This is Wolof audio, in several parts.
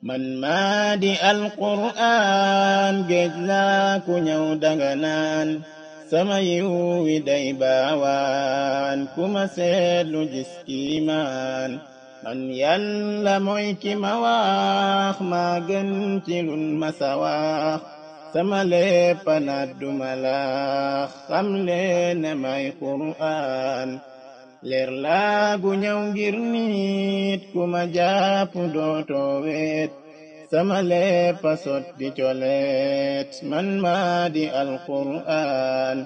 man maa di alqur'aan géej laa ku ñëw danga naan sama yiw wi day baawaan ku ma seetlu gis kiimaan man yàlla mooy ki ma wax maa gën ci lun ma sa wax sama lépp na duma laax xam leen ne may qur'aan leer laa gu ñëw ngir nit ku ma jàpp dootoo weet sama lépp sotti coleet man maa di alqur'aan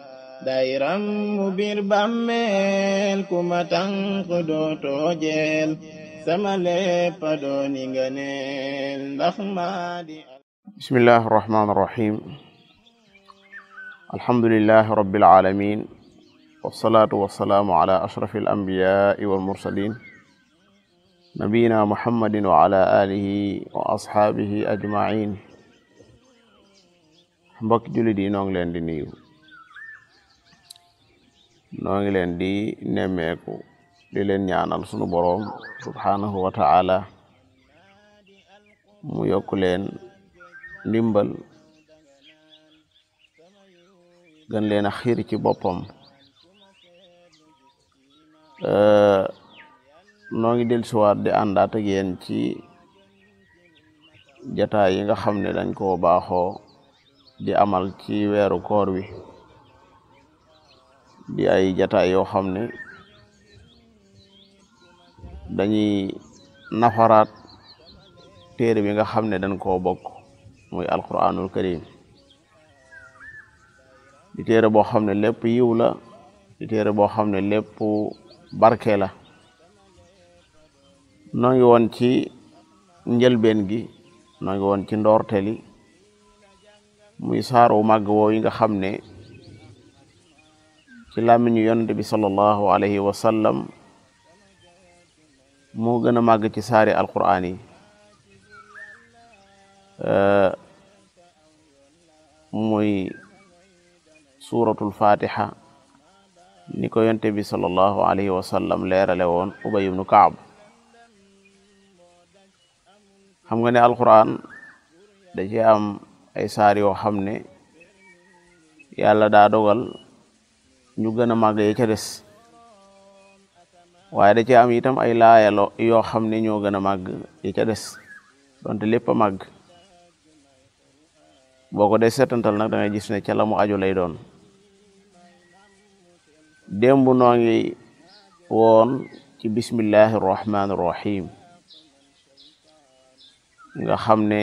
dayram mu bir bàmmeel ku ma tànk dootoo jeel sama lépp dooni nga neel ndax maa di bismillahi irrahmani irrahim alhamdulillahi rabbil alamin wasalaatu wasalaamu ala ashrafi alambiyai walmursalin nabiyina muhammadin wa ala alihi wa ashaabihi ajmain mbokki jullit yi noo ngi leen di nuyu noo ngi leen di nemmeeku di leen ñaanal sunu boroom subhanahu wa ta'ala mu yokk leen ndimbal gën leen a xiir ci boppam noo ngi dellusiwaat di àndaat ak yéen ci jataay yi nga xam ne dañ koo baaxoo di amal ci weeru koor wi di ay jataay yoo xam ne dañuy nafaraat téere bi nga xam ne dañ koo bokk muy alquranul karim di téere boo xam ne lépp yiw la di téere boo xam ne lépp barke la noo ngi woon ci njëlbeen gi noo ngi woon ci ndoorteli muy saaru màgg woow yi nga xam ne ci làmmiñu yonent bi sallallahu alayhi wa sallam moo gën a màgg ci saari alquraan yi muy suratul fatiha ni ko yonent bi sallallahu alayhi wa sallam leerale woon Ubay ibnu Kaab xam nga ne alquran da ci am ay saar yoo xam ne yàlla daa dogal ñu gën a màgg yi ca des waaye da ci am itam ay laayalo yoo xam ne ñoo gën a màgg yi ca des donte lépp a màgg boo ko dee seetantal nag da ngay gis ne ca la mu aju lay doon démb noo ngi woon ci bismillahi irrahmani irrahim nga xam ne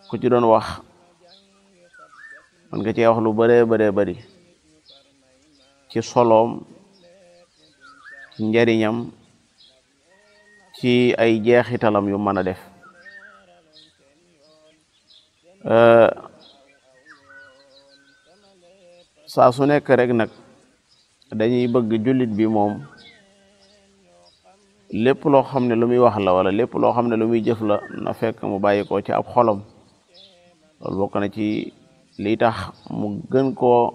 ku ci doon wax man nga cee wax lu bëree bari ci soloom ci njariñam ci ay jeexitalam yu mën a def saa su nekk rek nag dañuy bëgg jullit bi moom lépp loo xam ne lu muy wax la wala lépp loo xam ne lu muy jëf la na fekk mu bàyyi ko ci ab xolam loolu bokk na ci lii tax mu gën koo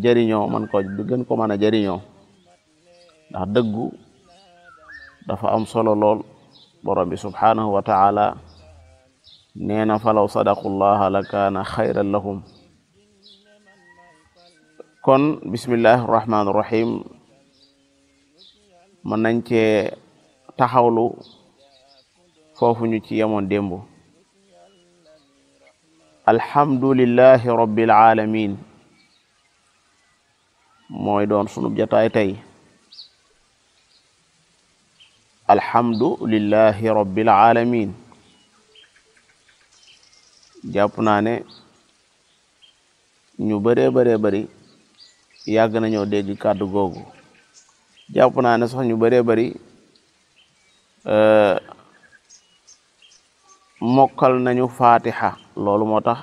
jëriñoo gën ko mën a jëriñoo ndax dëggu dafa am solo lool borom bi subhanahu wa ta'ala nee na falaw sadaqullaha la kaana xayran lahum kon bismillahi irrahmani irrahim mën nañ cee taxawlu foofu ñu ci yemoon démb alhamdulillahi rabbil alamin mooy doon sunub jataay tey alhamdulillahi rabbil alamin jàpp naa ne ñu bëree bari yàgg nañoo dégg kàddu googu jàpp naa ne sax ñu bëree bari mokkal nañu fatiha loolu moo tax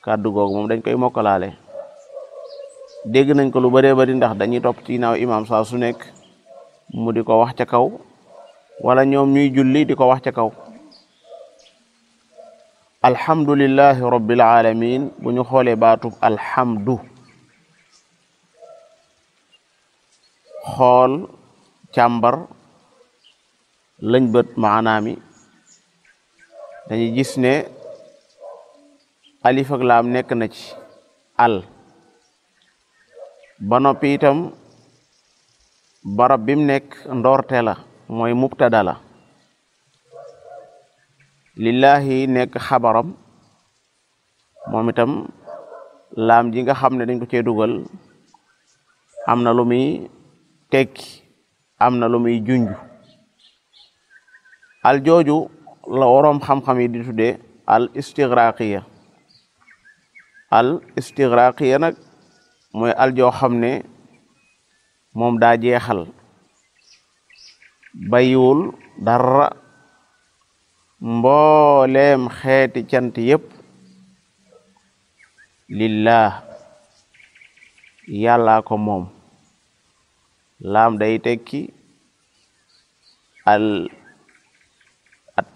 kàddu googu moom dañ koy mokkalaale dégg nañ ko lu bëree bari ndax dañuy topp ci ginnaaw imam saa su nekk mu di ko wax ca kaw wala ñoom ñuy julli di ko wax ca kaw alhamdulillahi rabbil alamin bu ñu xoolee baatub alhamdu xool càmbar lañ bët maanaami dañuy gis ne alif ak laam nekk na ci al ba noppi itam barab bim nekk ndoorte la mooy mubtada la lillahi nekk xabaram moom itam laam ji nga xam ne dañ ko cee dugal am na lu muy tekki am na lu muy junj al jooju la woroom xam-xam yi di tudde al istighraqiya nag mooy al joo xam ne moom daa jeexal bayiwul dara mbooleem xeeti cant yépp lillah yàllaa ko moom laam day tekki al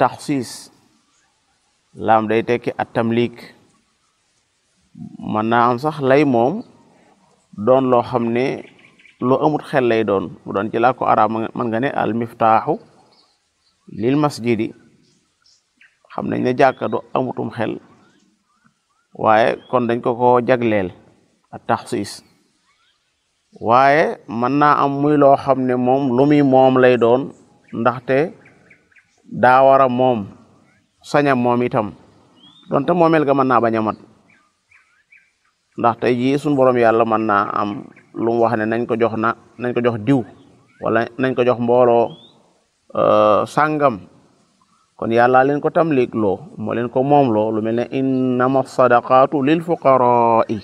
taxsis laam day tekki at tamlik mën naa am sax lay moom doon loo xam ne lu amut xel lay doon mu doon ci làkku arab man nga ne al miftaaxu lil masjidi xam nañ ne jàkka du amutum xel waaye kon dañ ko jagleel at taxsis waaye mën naa am muy loo xam ne moom lu muy moom lay doon ndaxte daa war a moom saña moom itam donte moomeel ga mën naa bañ a mat ndax tey jii suñu borom yàlla mën naa am lu mu wax ne nañ ko jox diw wala nañ ko jox mbooloo sàngam kon yàlla leen ko tamlik loo moo leen ko moom loo lu mel ne innama sadaqatu lil fuqara'i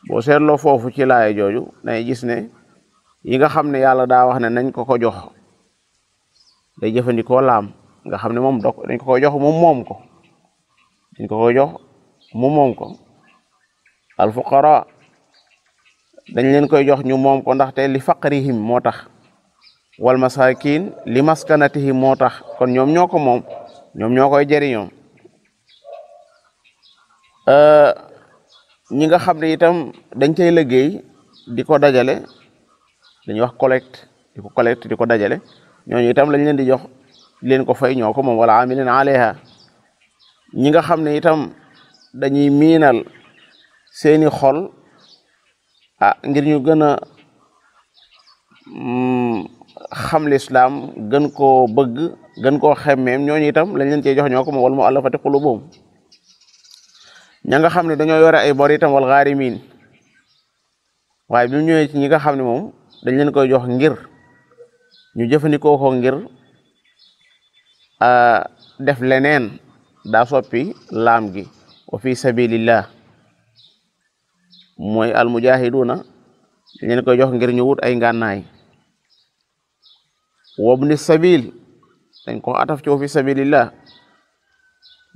boo seetloo foofu ci laay jooju day gis ne yi nga xam ne yàlla daa wax ne nañ ko jox day jëfandikoo laam nga xam ne moom dañ ko jox mu moom ko dañ ko jox mu moom ko al fuqara dañ leen koy jox ñu moom ko ndaxte li faqrihim moo tax wal masakin li maskanatihim moo tax kon ñoom ñoo ko moom ñoom ñoo koy jëriñoo ñi nga xam ne itam dañ cay liggéey di ko dajale dañuy wax collecte di ko dajale ñooñu itam lañ leen di jox leen ko fay ñoo ko moom wala amilin alayha ñi nga xam ne itam dañuy miinal seeni xol ngir ñu gën a xam lislaam gën koo bëgg gën koo xemmeem ñooñu itam lañ leen cey jox ñoo ko moom wal mu'allafati qulubuhum ña nga xam ne dañoo yore ay bor itam wal ghaarimin waaye bi mu ñëwee ci ñi nga xam ne moom dañ leen koy jox ngir ñu jëfandikoo ko ngir def leneen daa soppi laam gi wa fi sabilillah mooy al mujahiduna dañ leen koy jox ngir ñu wut ay ngànnaay wabni sabil dañ ko ataf ci wa fi sabilillah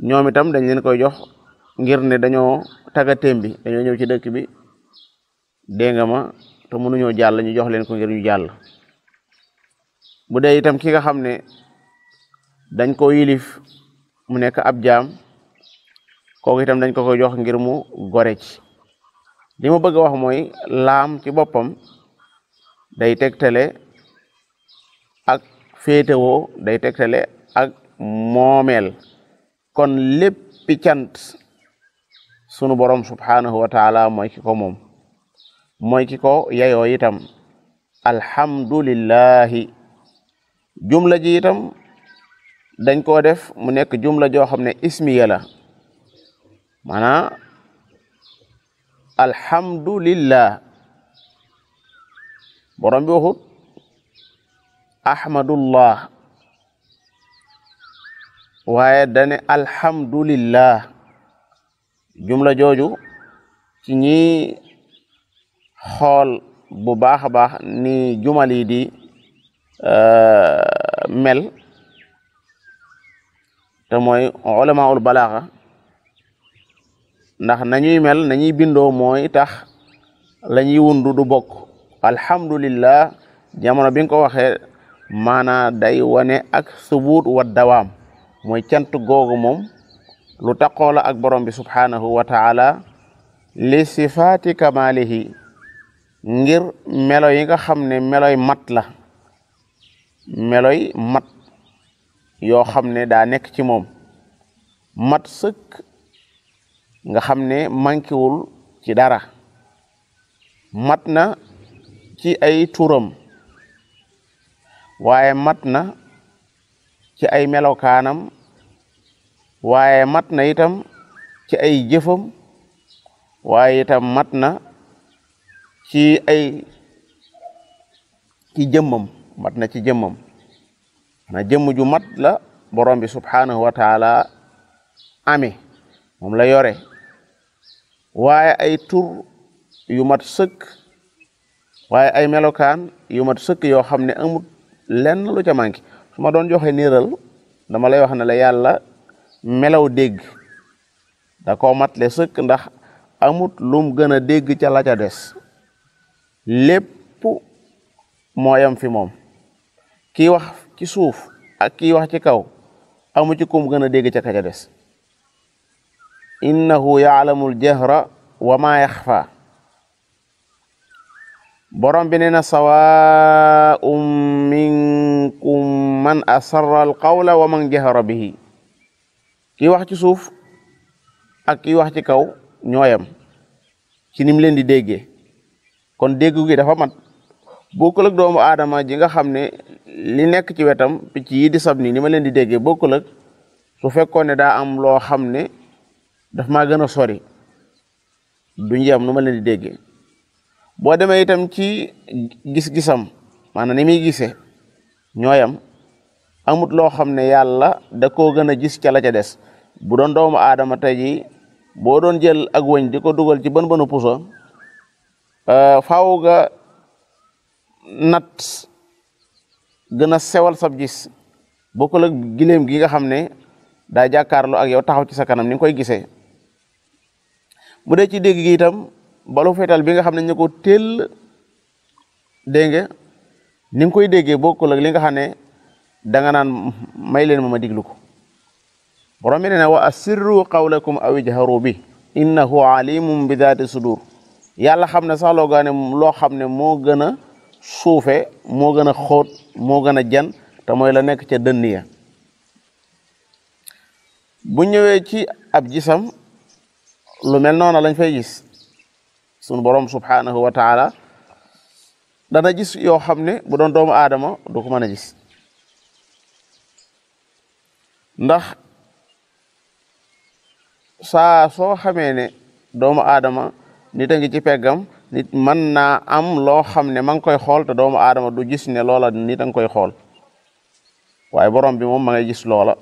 ñoom itam dañ leen koy jox ngir ne dañoo tagatéem bi dañoo ñëw ci dëkk bi dégg nga ma te mënuñoo jàll ñu jox leen ko ngir ñu jàll bu dee itam ki nga xam ne dañ ko yilif mu nekk ab jaam kooku itam dañ ko koy jox ngir mu gore ci li ma bëgg a wax mooy laam ci boppam day tegtale ak féetewoo day tegtale ak moomeel kon léppi cant sunu borom subhanahu wa taala mooy ki ko moom mooy ki ko yayoo itam alhamdulillahi jumla ji itam dañ koo def mu nekk jumla joo xam ne ismiya la maanaam alhamdulillah borom bi waxut ahmadullah waaye dane alhamdulillah jumla jooju ci ñi xool bu baax a baax ni jumal yi di mel te mooy ulamaul balaaxa ndax nañuy mel nañuy bindoo mooy tax la ñuy wundu du bokk alhamdulillah jamono bi nga ko waxee maanaa day wane ak subuut wa dawaam mooy cant googu moom lu taqoo la ak borom bi subhanahu wa taala li sifaati kamalihi ngir melo yi nga xam ne meloy mat la meloy mat yoo xam ne daa nekk ci moom mat sëkk nga xam ne mankiwul ci dara mat na ci ay turam waaye mat na ci ay melokaanam waaye mat na itam ci ay jëfam waaye itam mat na ci jëmmam mat na ci jëmmam na jëmm ju mat la borom bi subhanahu wa taala ame moom la yore waaye ay tur yu mat sëkk waaye ay melokaan yu mat sëkk yoo xam ne amut lenn lu ca manki su ma doon joxe niiral dama lay wax ne la yàlla melaw dégg da koo mat le sëkk ndax amut lum gën a dégg ca la ca des lépp mooyam fi moom kii wax ci suuf ak kii wax ci kaw amu ci kum gën a dégg ca ka ca des innahu ya'lamul jahra wa ma yaxfa borom bi nee na sawaa'un minkum man asarra al qawla wa man jahara bihi kii wax ci suuf ak kii wax ci kaw ñooyam ci nim leen di déggee kon déggu gi dafa mat bokkul ak doomu aadama ji nga xam ne li nekk ci wetam picc yi di sab ni ma leen di déggee bokkul ak su fekkoon ne daa am loo xam ne daf maa gën a sori duñ yem nu ma leen di déggee boo demee itam ci gis-gisam maanaam ni muy gisee ñooyam amut loo xam ne yàlla da koo gën a gis ca la ca des bu doon doomu aadama tey ji boo doon jël ak wëñ di ko dugal ci bën bënu puso faaw ga nat gën a sewal sab gis bokkul ak giléem gi nga xam ne daa jàkkaarloo ak yow taxaw ci sa kanam ni nga koy gisee bu dee ci dégg gi itam balu fetal bi nga xam ne ñu ko teel dégg nga ni nga koy déggee bokkul ak li nga xam ne danga naan may leen ma diglu ko borom bi ne wa asirru qawlakum aw ijharu bi innahu alimun bi dhati sudur yàlla xam ne sax loo xam ne moo gën a suufe moo gën a xóot moo gën a jan te mooy la nekk ca dënn ya bu ñëwee ci ab gisam lu mel noona lañ fay gis sunu borom subhanahu wa taala dana gis yoo xam ne bu doon doomu aadama du ko mën a gis ndax saa soo xamee ne doomu aadama nit a ngi ci peggam nit mën naa am loo xam ne ma ngi koy xool te doomu aadama du gis ne loola nit a ngi koy xool waaye borom bi moom ma ngay gis loola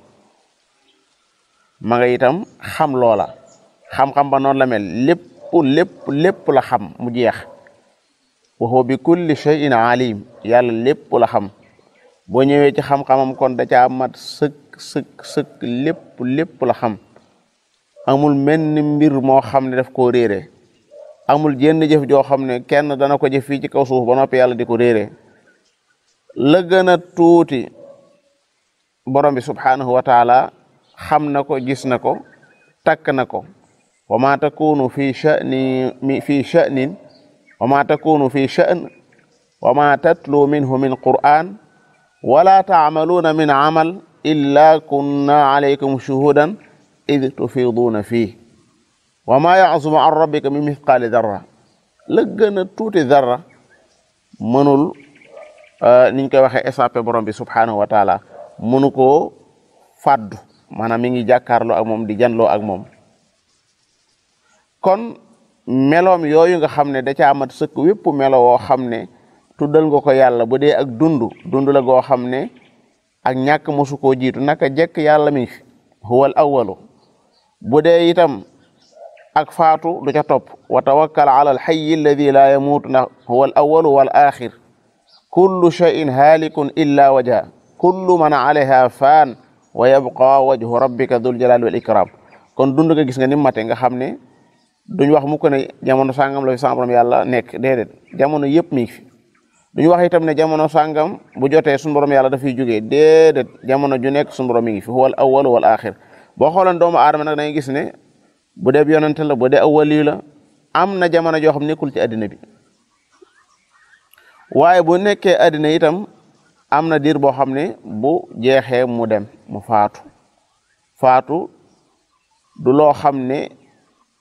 ma nga itam xam loola xam-xam ba noonu la mel lépp la xam mu jeex wa huwa bi kulli shay'in alim yàlla lépp la xam boo ñëwee ci xam-xamam kon da caa mat sëkk lépp la xam amul menn mbir moo xam ne daf koo réere amul jenn jëf joo xam ne kenn dana ko jëf fii ci kaw suuf ba noppi yàlla di ko réere la gën a tuuti borom bi subhanahu wa taala xam na ko gis na ko takk na ko wa ma takunu fi sha'nin wa ma takunu fi sha'n wa ma tatlu minhu min qur'an wala ta'maluna min amal illa kunna alaykum shuhudan id tufiduna fii wa ma ya'zubu an rabbika min mithqali dharra la gën a tuuti dharra mënul niñ koy waxee échappé borom bi subhanahu wa taala mënu koo fàddu maanaam mi ngi jàkkaarloo ak moom di janloo ak moom kon meloom yooyu nga xam ne da caa mat sëkk wépp melo woo xam ne tuddal nga ko yàlla bu dee ak dund la goo xam ne ak ñàkk mosu koo jiitu naka jekk yàlla mi fi huwal awwalu bu dee itam ak faatu du ca topp wa tawakkal ala al hayy alladhi la yamutu na huwal awwalu wal axir kullu shay'in halikun illa wajha kullu man alayha fan wa yabqa wajhu rabbika dhul jalali wal ikram kon dund nga gis nga ni mate nga xam ne duñ wax mu ko ne jamono sàngam la fi sama borom yàlla nekk déedéet jamono yëpp mi ngi fi duñu wax itam ne jamono sàngam bu jotee suñu borom yàlla dafay jógee déedéet jamono ju nekk suñu borom mi ngi fi huwal awwal wal axir boo xoolee doomu aadama nag da ngay gis ne bu dee yonente la bu dee awwali la am na jamono joo xam nekkul ci addina bi waaye bu nekkee addina itam am na diir boo xam ne bu jeexee mu dem mu faatu du loo xam ne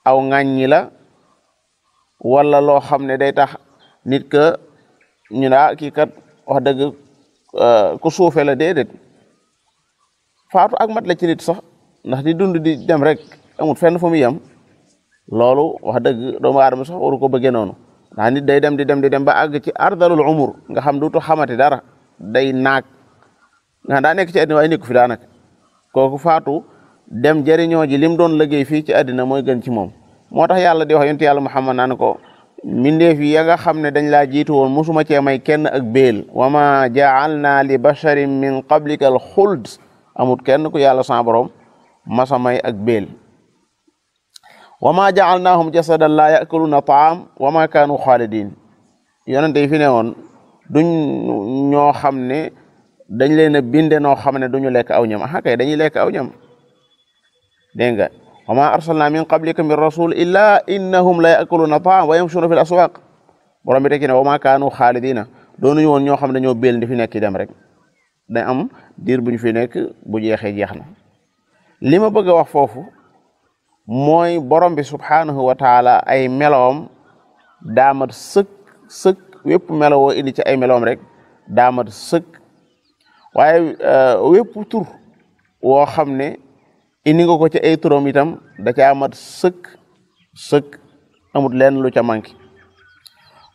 aw ŋàññi la wala loo xam ne day tax nit ka ñu naa kii kat wax dëgg ku suufe la déedéet faatu ak mat la ci nit sax ndax di dund di dem rek amul fenn fu mu yem loolu wax dëgg doomu aadama sax waru ko bëggee noonu ndax nit day dem di dem ba àgg ci ardalul umur nga xam duutu xamati dara day naag nga daa nekk ci àddina waaye nekku fi daanaka kooku faatu dem jëriñoo ji lim doon liggéey fii ci àddina mooy gën ci moom moo tax yàlla di wax yonent yàlla Muhammad naan ko mindeef yi ya nga xam ne dañ laa jiitu woon musuma cee may kenn ak béel wa ma ja'alna li basharin min qablika al xuld amut kenn ku yàlla sa borom masa may ak béel wa ma ja'alnahum jasadan la ya'kuluna ta'am wa ma kaanu xaalidin yonente yi fi ne woon duñ ñoo xam ne dañ leen a binde noo xam ne duñu lekk aw ñam aha kay dañuy lekk aw ñam dégg nga wa ma arsalna min qablika min rasul illa innahum la ya'kuluna ta'am wa yamshuna fil aswaq borom bi tekki ne wa ma kaanu xaalidina doonuñu woon ñoo xam ne dañoo béel di fi nekk dem rek day am diir bu ñu fi nekk bu jeexee jeex na li ma bëgg a wax foofu mooy borom bi subhanahu wa taala ay melowam daamat sëkk wépp melowoo indi ci ay melowam rek daamat sëkk waaye wépp tur woo xam ne indi nga ko ci ay turam itam da caa mat sëkk amut lenn lu ca manqué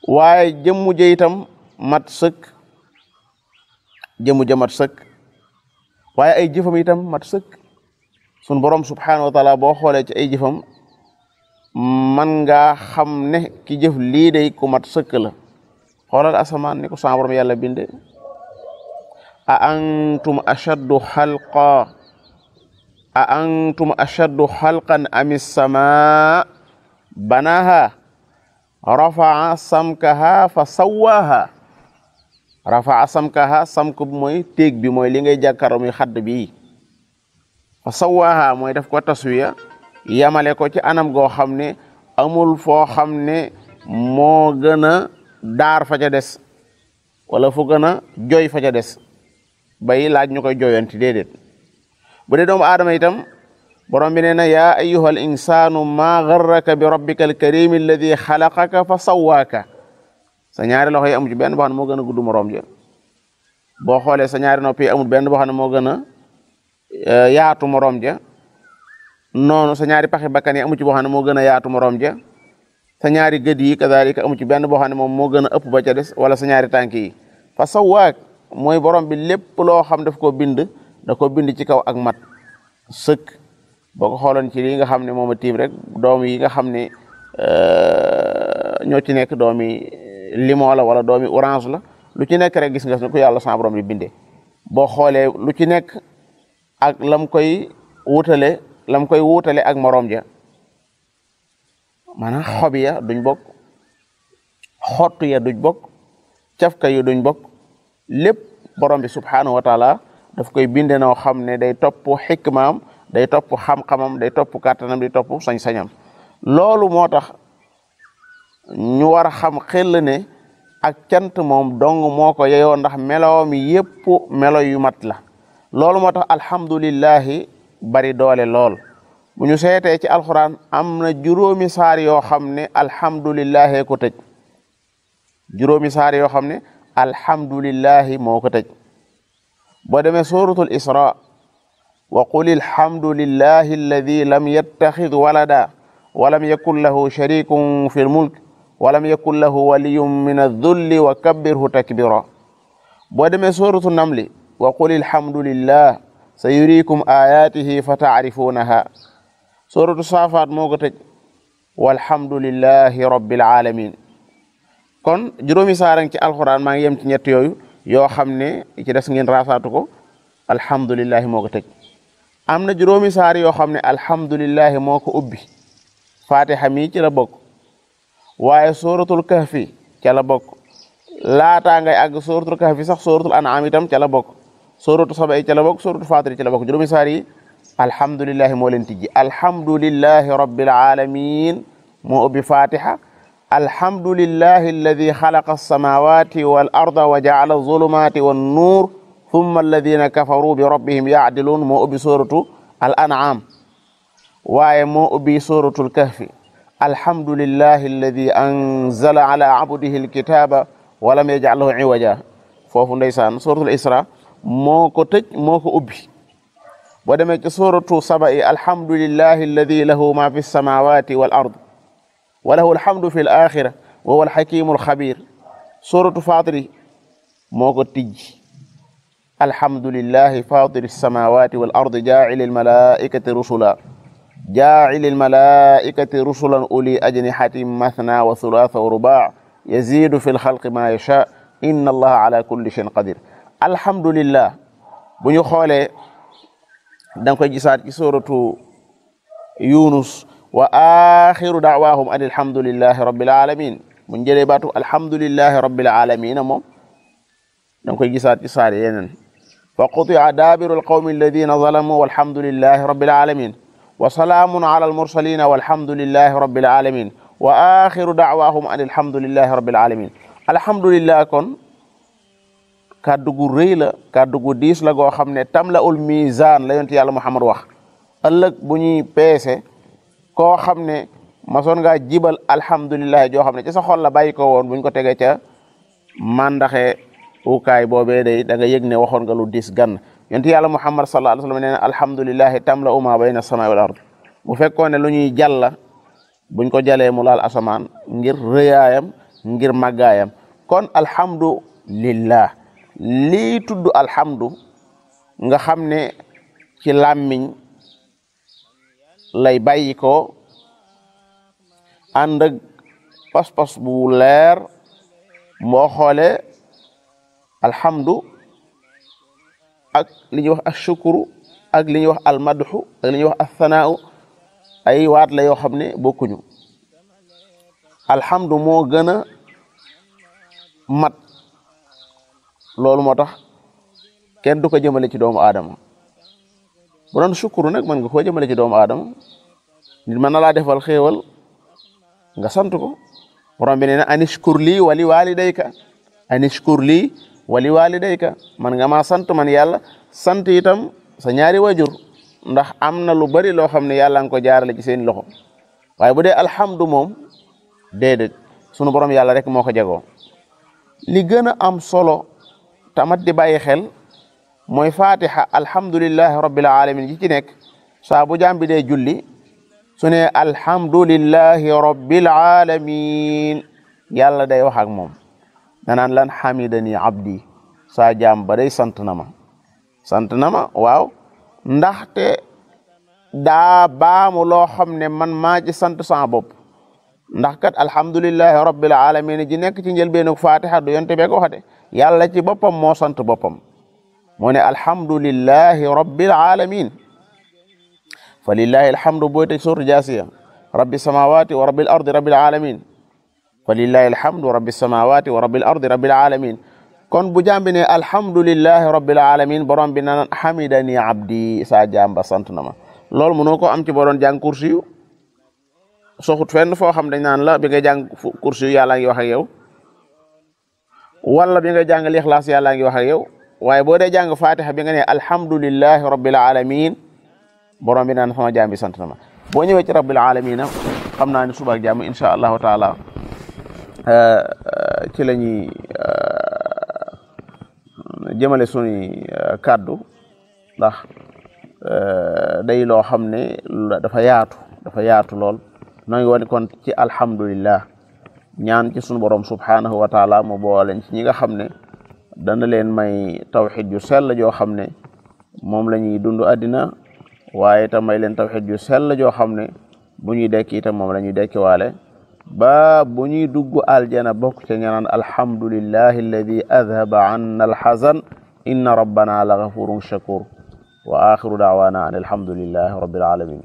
waaye jëmmu ja itam mat sëkk jëmmu ja mat sëkk waaye ay jëfam itam mat sëkk sun borom subhanahu wa taala boo xoolee ci ay jëfam man ngaa xam ne ki jëf lii day ku mat sëkk la xoolal asamaan ni ko sa borom yàlla binde a antum ashaddu xalqan am as-samaa banaha rafa'a samkaha fa sawwaha samk bi mooy téeg bi mooy li ngay jàkkaarloo muy xadd bi fa sawwaha mooy def ko taswiya yamale ko ci anam goo xam ne amul foo xam ne moo gën a daar fa ca des wala fu gën a jooy fa ca des bay laaj ñu koy jooyanti déedéet bu dee doomu aadama itam borom bi nee na yaa ayyuhal insaanu maa garraka bi rabbika alkarim alladi xalaqaka fa sawwaaka sa ñaari loxo yi amul ci benn boo xam ne moo gën a gudd morom ja boo xoolee sa ñaari nopp yi amul benn boo xam ne moo gën a yaatu morom ja noonu sa ñaari paxi bakkan yi amul ci boo xam ne moo gën a yaatu morom ja sa ñaari gët yi kadaalika amul ci benn boo xam ne moom moo gën a ëpp ba ca des wala sa ñaari tànk yi fa sawwaak mooy borom bi lépp loo xam daf ko bind da ko bind ci kaw ak mat sëkk boo ko xooloon ci lii nga xam ne moom a tiim rek doom yi nga xam ne ñoo ci nekk doomi limon la wala doomi orange la lu ci nekk rek gis nga ko yàlla sa borom bi bindee boo xoolee lu ci nekk ak lam koy wutale ak morom ja maanaam xob ya duñ bokk xottu ya duñ bokk cafka yu duñ bokk lépp borom bi subhanahu wa taala daf koy binde noo xam ne day topp xikmaam day topp xam-xamam day topp kàttanam day topp sañ-sañam loolu moo tax ñu war a xam xel ne ak cant moom dong moo ko yeyoo ndax meloom yépp melo yu mat la loolu moo tax alhamdulillahi bari doole lool bu ñu seetee ci alxuraan am na juróomi saar yoo xam ne alhamdulillahi ko tëj juróomi saar yoo xam ne alhamdulillahi moo ko tëj boo demee suratul isra wa qul alhamdulillahi alladi lam yattaxid walada walam yakun lahu sharikun fi lmulk walam yakun lahu waliyun min adulli wa kabbirhu takbira boo demee suratu namli wa qul alhamdulillah sa yurikum ayatihi fa taarifunaha suratu saafaat moo ko tëj walhamdulillahi rabbil alamin kon juróomi saarang ci alquran maa ngi yem ci ñett yooyu yoo xam ne ci des ngeen raasaatu ko alhamdulillahi moo ko tëj am na juróomi saar yoo xam ne alhamdulillahi moo ko ubbi fatiha mi ci la bokk waaye suratul kahfi ca la bokk laataa ngay àgg suratul kahfi sax suratul an'am itam ca la bokk suratu saba ca la bokk suratul fatir ca la bokk juróomi saar yi alhamdulillahi moo leen tijji alhamdulillahi rabbil alamin moo ubbi fatiha alhamdulillahi alladi xalaqa alsamawati wal arda wa ja'ala alzulumati wan nur thumma alladina kafaru bi rabbihim ya'dilun moo ubbi suratu al an'am waaye moo ubbi suratul kahfi alhamdulillahi alladi anzala ala abdihi alkitaba wa lam yaj'al lahu iwaja foofu ndeysaan suratul isra moo ko tëj moo ko ubbi boo demee ci suratu saba'i alhamdulillahi alladi lahu ma fi samawati wal ard wa lahu alhamdu fi al axira wa huwa alhakimu alxabir suratu fatiri moo ko tijji alhamdulillahi fatiri alsamawati wal ard jaa'ili almalaikati rusulan uli ajnihatin mathna wa thulatha wa ruba' yazidu fi alxalqi ma yasha inna allaha ala kulli shay'in qadir alhamdulillah bu ñu xoolee da nga koy gisaat ci suratu yunus wa axiru da'wahum an alhamdulillahi rabbil alamin bu ñu jëlee baatu alhamdulillahi rabbil alamin moom da nga koy gisaat ci saar yeneen fa quti'a daabiru alqawmi alladina zalamu walhamdulillahi rabbil alamin wa salaamun ala almursalin walhamdulillahi rabbil alamin wa axiru da'wahum an alhamdulillahi rabbil alamin alhamdulillah kon kàddu gu rëy la kàddu gu diis la goo xam ne tamla ul mizan la yonent yàlla Muhammad wax ëllëg bu ñuy peese koo xam ne masoon ngaa jibal alhamdulillah joo xam ne ci sa xol la bàyyi ko woon buñ ko tegee ca mandaxe ukaay boobee day da nga yëg ne waxoon nga lu diis gan yonent yàlla Muhammad sallallahu alayhi wa sallam nee na alhamdulillahi tamla uma bayna samaa'i wal ard bu fekkoon ne lu ñuy jàlla buñ ko jalee mu laal asamaan ngir rëyaayam ngir màggaayam kon alhamdulillah lii tudd alhamdu nga xam ne ci làmmiñ lay bàyyi ko ànd ak pas-pas bu leer moo xoole alhamdu ak li ñuy wax ashukuru ak li ñuy wax almadhu ak li ñuy wax athanau ay waat la yoo xam ne bokkuñu alhamdu moo gën a mat loolu moo tax kenn du ko jëmale ci doomu aadama bu doon sukuru nag mën nga koo jëmale ci doomu aadama nit mën na laa defal xéewal nga sant ko borom bi nee na anishkur lii wali walidayka anishkur lii wali walidayka man nga maa sant man yàlla sant itam sa ñaari wajur ndax am na lu bari loo xam ne yàlla nga ko jaarale ci seen loxo waaye bu dee alhamdu moom déedéet sunu borom yàlla rek moo ko jagoo li gën a am solo tamat di bàyyi xel mooy fatiha alhamdulillahi rabbil alamin ji ci nekk saa bu jaam bi dee julli su ne alhamdulillahi rabbil alamin yàlla day wax ak moom danaan lan hamidani abdi saa jaam ba day sant na ma waaw ndaxte daa baamu loo xam ne man maa ci sant sama bopp ndax kat alhamdulillahi rabbil alamin ji nekk ci njëlbeenu fatiha du yonte bee ko waxate yàlla ci boppam moo sant boppam moo ne alhamdulillahi rabbil alamin fa lillahi alhamdu booy tëj suuratu jaasiya rabbi samawati wa rabbil ardi rabbil alamin fa lillahi alhamdu rabbi samawati wa rabbil ardi rabbil alamin kon bu jambi ne alhamdulillahi rabbil alamin borom bi naan hamidani abdi sa jamba sant na ma loolu mënoo ko am ci boo doon jàng kursi yu soxut fenn foo xam dañ naan la bi nga jàng kursi yu yàlla ngi wax ak yow wala bi nga jàng lixlaas yàlla ngi wax ak yow waaye boo dee jàng fatiha bi nga ne alhamdulillahi rabbil alamin borom bi naan sama jaam bi sant na ma boo ñëwee ci rabbil alamin xam naa ne suba ak jàmm insha allahu taala ci la ñuy jëmale suñu kàddu ndax day loo xam ne dafa yaatu lool noo ngi woon kon ci alhamdulillah ñaan ci sunu borom subhanahu wa taala mu booleen ci ñi nga xam ne dana leen may tawxid yu sell joo xam ne moom la ñuy dund àddina waaye itam may leen tawxid yu sell joo xam ne bu ñuy dekki itam moom la ñuy dekkiwaale ba bu ñuy dugg aljana bokk ca ñanaan alhamdulillahi alladi adhaba anna alxazan inna rabbana la gafurun shakur wa axiru daawana an alhamdulillahi rabbil alamin